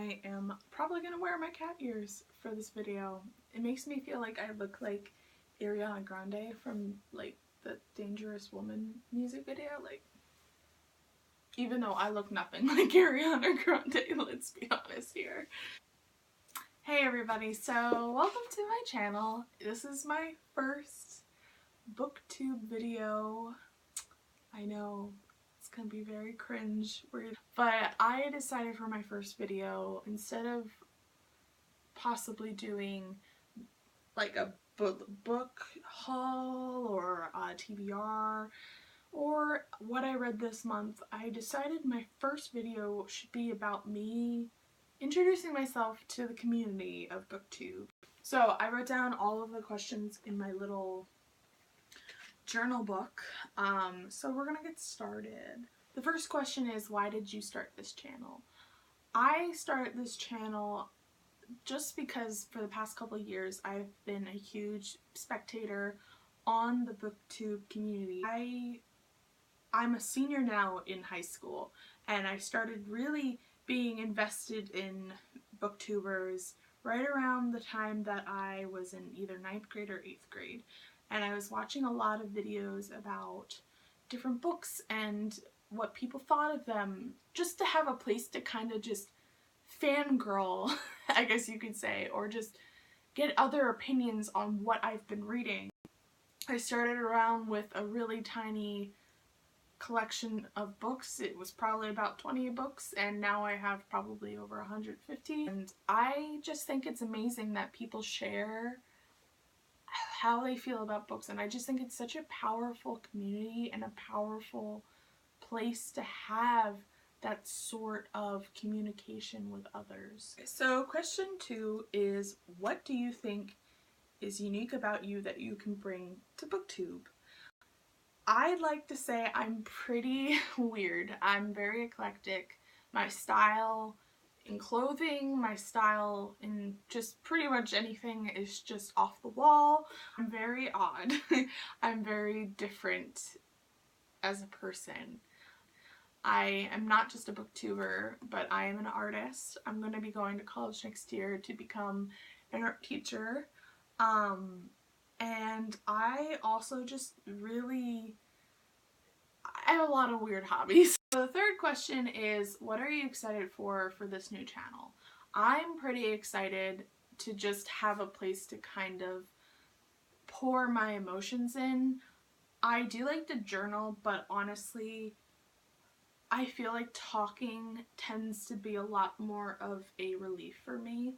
I am probably gonna wear my cat ears for this video. It makes me feel like I look like Ariana Grande from like the Dangerous Woman music video, like, even though I look nothing like Ariana Grande, let's be honest here. Hey everybody, so welcome to my channel. This is my first booktube video. I know it's gonna be very cringe, weird, but I decided for my first video, instead of possibly doing like a book haul or a TBR or what I read this month, I decided my first video should be about me introducing myself to the community of booktube. So I wrote down all of the questions in my little journal book, so we're gonna get started. The first question is, why did you start this channel? I started this channel just because for the past couple of years I've been a huge spectator on the booktube community. I'm a senior now in high school, and I started really being invested in booktubers right around the time that I was in either 9th grade or 8th grade. And I was watching a lot of videos about different books and what people thought of them, just to have a place to kind of just fangirl, I guess you could say, or just get other opinions on what I've been reading. I started around with a really tiny collection of books. It was probably about 20 books, and now I have probably over 150. And I just think it's amazing that people share how they feel about books, and I just think it's such a powerful community and a powerful place to have that sort of communication with others. So question 2 is, what do you think is unique about you that you can bring to booktube? I'd like to say I'm pretty weird. I'm very eclectic. My style in clothing, my style in just pretty much anything is just off the wall. I'm very odd. I'm very different as a person. I am not just a booktuber, but I am an artist. I'm going to be going to college next year to become an art teacher. And I also just really, I have a lot of weird hobbies. So the third question is, what are you excited for this new channel? I'm pretty excited to just have a place to kind of pour my emotions in. I do like to journal, but honestly, I feel like talking tends to be a lot more of a relief for me,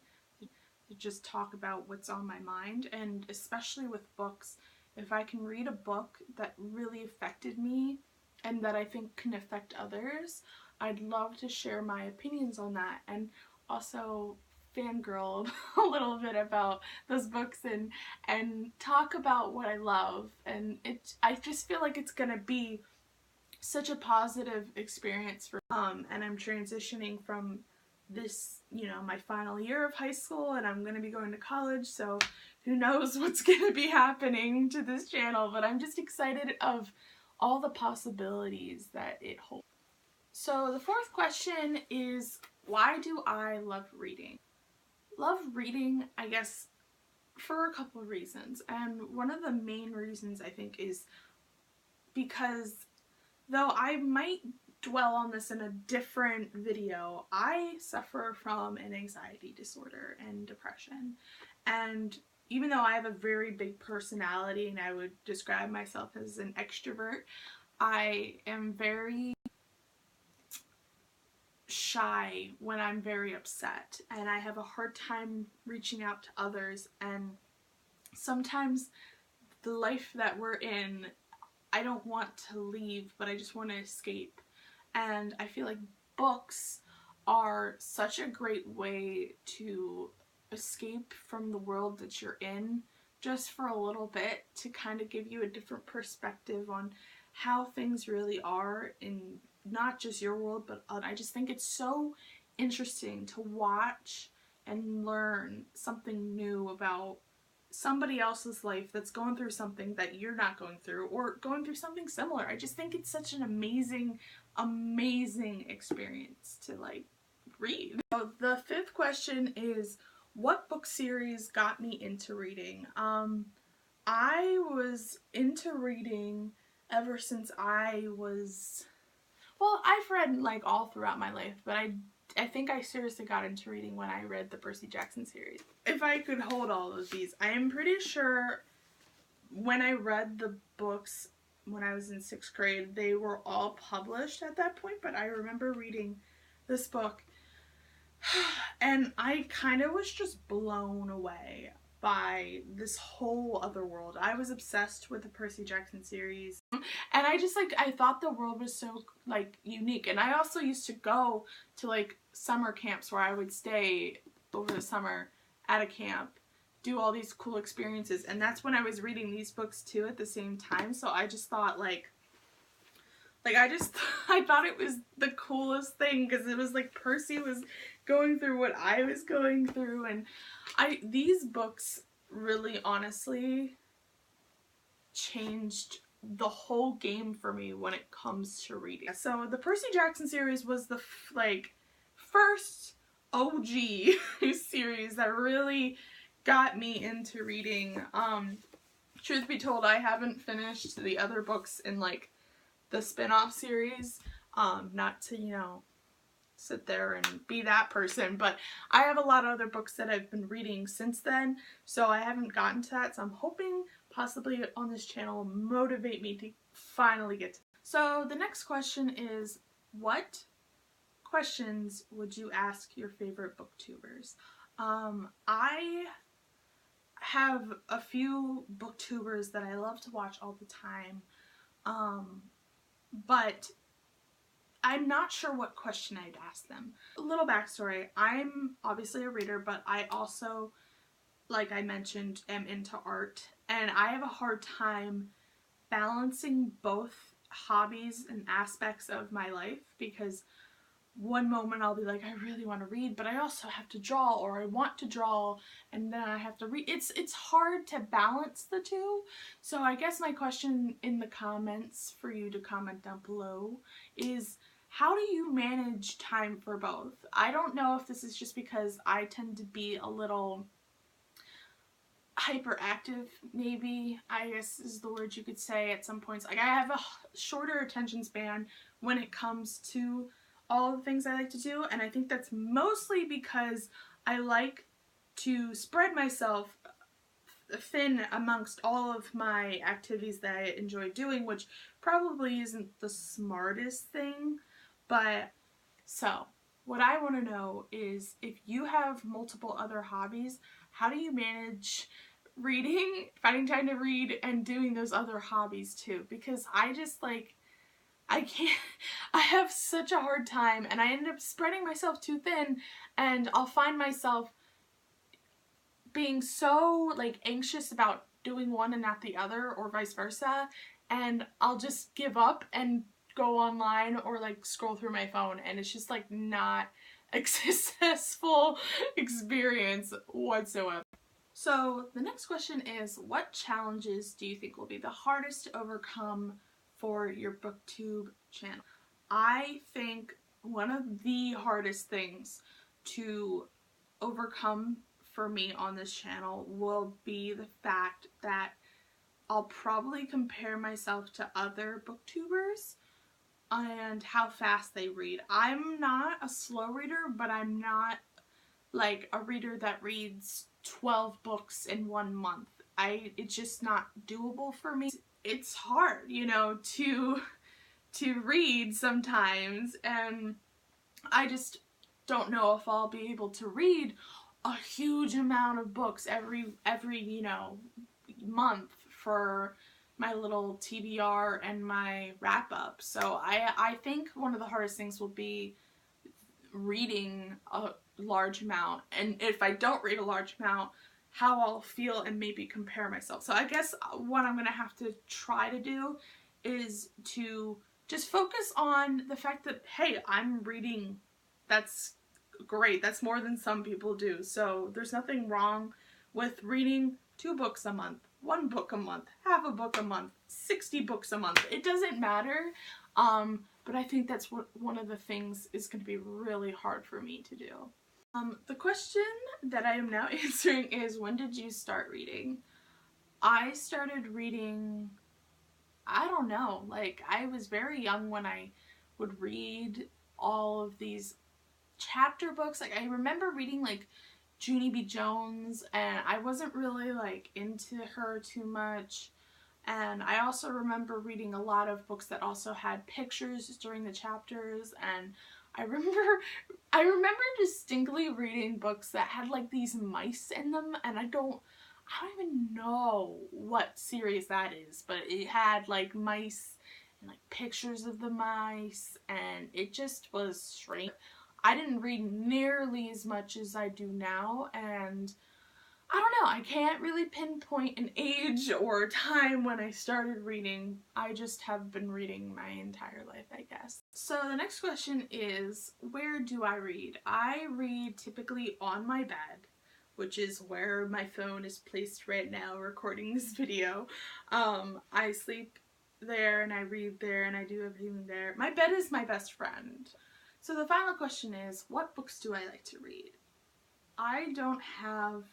to just talk about what's on my mind. And especially with books, if I can read a book that really affected me and that I think can affect others, I'd love to share my opinions on that, and also fangirl a little bit about those books and talk about what I love. And I just feel like it's gonna be such a positive experience for and I'm transitioning from this, you know, my final year of high school, and I'm gonna be going to college, so who knows what's gonna be happening to this channel, but I'm just excited of all the possibilities that it holds. So the fourth question is, why do I love reading? Love reading, I guess, for a couple of reasons, and one of the main reasons I think is because, though I might dwell on this in a different video, I suffer from an anxiety disorder and depression. And even though I have a very big personality and I would describe myself as an extrovert, I am very shy when I'm very upset, and I have a hard time reaching out to others. And sometimes the life that we're in, I don't want to leave, but I just want to escape. And I feel like books are such a great way to escape from the world that you're in just for a little bit, to kind of give you a different perspective on how things really are in not just your world, but I just think it's so interesting to watch and learn something new about somebody else's life that's going through something that you're not going through, or going through something similar. I just think it's such an amazing experience to like read. So the fifth question is, what book series got me into reading? I was into reading ever since I was, well, I've read like all throughout my life, but I think I seriously got into reading when I read the Percy Jackson series. If I could hold all of these, I am pretty sure when I read the books when I was in 6th grade, they were all published at that point, but I remember reading this book and I kind of was just blown away by this whole other world. I was obsessed with the Percy Jackson series, and I thought the world was so like unique. And I also used to go to like summer camps where I would stay over the summer at a camp, do all these cool experiences, and that's when I was reading these books too at the same time. So I just thought I thought it was the coolest thing, because it was like Percy was going through what I was going through, and these books really honestly changed the whole game for me when it comes to reading. So the Percy Jackson series was the first OG series that really got me into reading. Truth be told, I haven't finished the other books in like the spin-off series, not to, you know, sit there and be that person, but I have a lot of other books that I've been reading since then, so I haven't gotten to that. So I'm hoping possibly on this channel motivate me to finally get to. So the next question is, what questions would you ask your favorite booktubers? I have a few booktubers that I love to watch all the time, but I'm not sure what question I'd ask them. A little backstory, I'm obviously a reader, but I also, like I mentioned, am into art, and I have a hard time balancing both hobbies and aspects of my life, because one moment I'll be like, I really want to read, but I also have to draw, or I want to draw, and then I have to read. It's hard to balance the two. So I guess my question in the comments for you to comment down below is, how do you manage time for both? I don't know if this is just because I tend to be a little hyperactive, maybe, I guess is the word you could say at some points. Like, I have a shorter attention span when it comes to all the things I like to do, and I think that's mostly because I like to spread myself thin amongst all of my activities that I enjoy doing, which probably isn't the smartest thing, but so what I want to know is, if you have multiple other hobbies, how do you manage reading, finding time to read, and doing those other hobbies too? Because I just like, I can't, I have such a hard time, and I end up spreading myself too thin, and I'll find myself being so like anxious about doing one and not the other, or vice versa, and I'll just give up and go online or like scroll through my phone, and it's just like not a successful experience whatsoever. So the next question is, what challenges do you think will be the hardest to overcome for your Booktube channel? I think one of the hardest things to overcome for me on this channel will be the fact that I'll probably compare myself to other booktubers and how fast they read. I'm not a slow reader, but I'm not like a reader that reads 12 books in 1 month. It's just not doable for me. It's hard, you know, to read sometimes, and I just don't know if I'll be able to read a huge amount of books every you know, month for my little TBR and my wrap up. So I think one of the hardest things will be reading a large amount, and if I don't read a large amount, how I'll feel and maybe compare myself. So I guess what I'm gonna have to try to do is to just focus on the fact that, hey, I'm reading. That's great. That's more than some people do. So there's nothing wrong with reading 2 books a month, 1 book a month, half a book a month, 60 books a month. It doesn't matter. but I think that's what one of the things is going to be really hard for me to do. The question that I am now answering is, when did you start reading? I started reading, I don't know, like I was very young when I would read all of these chapter books. Like I remember reading like Junie B. Jones, and I wasn't really like into her too much. And I also remember reading a lot of books that also had pictures during the chapters, and I remember distinctly reading books that had like these mice in them, and I don't even know what series that is, but it had like mice and like pictures of the mice, and it just was strange. I didn't read nearly as much as I do now, and I don't know, I can't really pinpoint an age or a time when I started reading. I just have been reading my entire life, I guess. So the next question is, where do I read? I read typically on my bed, which is where my phone is placed right now recording this video. I sleep there and I read there and I do everything there. My bed is my best friend. So the final question is, what books do I like to read? I don't have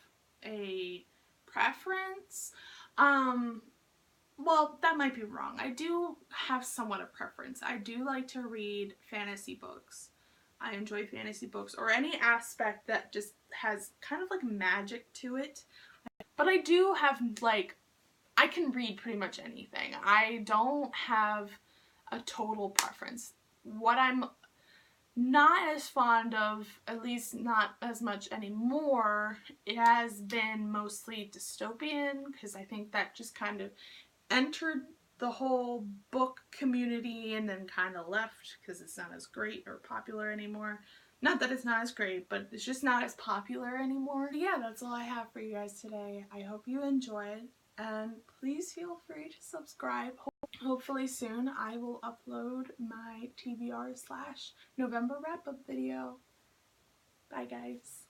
a preference. Well, that might be wrong. I do have somewhat of preference. I do like to read fantasy books. I enjoy fantasy books, or any aspect that just has kind of like magic to it. But I do have like, I can read pretty much anything. I don't have a total preference. What I'm not as fond of, at least not as much anymore, it has been mostly dystopian, because I think that just kind of entered the whole book community and then kind of left because it's not as great or popular anymore. Not that it's not as great, but it's just not as popular anymore. Yeah, that's all I have for you guys today. I hope you enjoyed, and please feel free to subscribe. Hopefully soon I will upload my TBR/November wrap-up video. Bye guys.